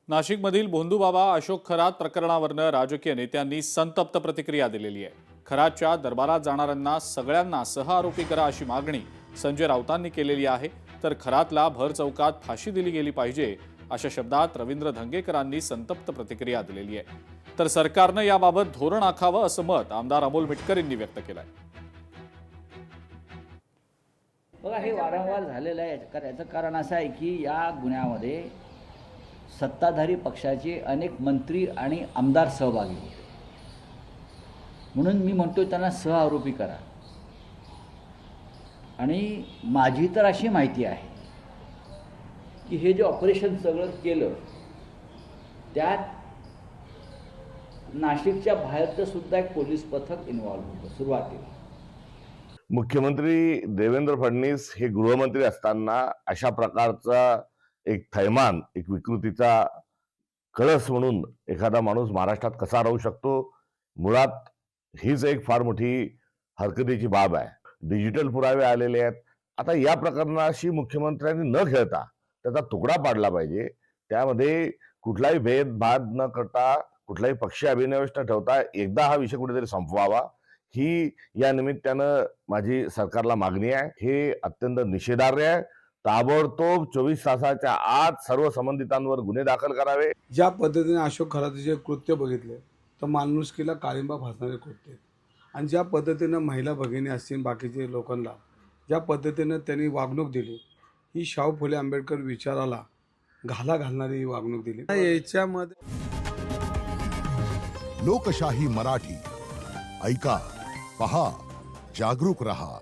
नाशिकमधील भोंदूबाबा अशोक खरात प्रकरणावरनं राजकीय नेत्यांनी संतप्त प्रतिक्रिया दिलेली आहे। खरातच्या दरबारात जाणाऱ्यांना सगळ्यांना सहआरोपी करा अशी मागणी संजय राऊतांनी केलेली आहे। तर खरातला भर चौकात फाशी दिली गेली पाहिजे अशा शब्दात रवींद्र धंगेकरांनी संतप्त प्रतिक्रिया दिलेली आहे। तर सरकारनं याबाबत धोरण आखावं असं मत आमदार अमोल मिटकर यांनी व्यक्त केलंय। बघा, हे वारंवार झालेलं आहे। याचं कारण असं आहे की या गुन्ह्यामध्ये सत्ताधारी पक्षाचे अनेक मंत्री आणि आमदार सहभागी होते, म्हणून मी म्हणतो त्यांना सहआरोपी करा। आणि माझी तर अशी माहिती आहे की हे जे ऑपरेशन सगळं केलं त्यात नाशिकच्या बाहेरचं सुद्धा एक पोलीस पथक इन्व्हॉल्व होतं सुरुवातीला। मुख्यमंत्री देवेंद्र फडणवीस हे गृहमंत्री असताना अशा प्रकारचा एक थैमान, एक विकृतीचा कळस म्हणून एखादा माणूस महाराष्ट्रात कसा राहू शकतो, मुळात हीच एक फार मोठी हरकतीची बाब आहे। डिजिटल पुरावे आलेले आहेत। आता या प्रकरणाशी मुख्यमंत्र्यांनी न खेळता त्याचा तुकडा पाडला पाहिजे। त्यामध्ये कुठलाही भेदभाद न करता, कुठलाही पक्षीय अभिनिवेश न ठेवता एकदा हा विषय कुठेतरी संपवावा ही या निमित्तानं माझी सरकारला मागणी आहे। हे अत्यंत निषेधार्ह आहे। ताबडतोब 24 तासाच्या आत सर्व संबंधितांवर गुन्हे दाखल करावे। ज्या पद्धतीने अशोक खरातचे कृत्य बघितले तर माणुसकीला काळिंबा फासणारे कृत्य, आणि ज्या पद्धतीनं महिला भगिनी असतील, बाकीचे लोकांना ज्या पद्धतीनं त्यांनी वागणूक दिली, ही शाहू फुले आंबेडकर विचाराला घाला घालणारी वागणूक दिली। याच्यामध्ये लोकशाही मराठी ऐका, पहा, जागरूक रहा।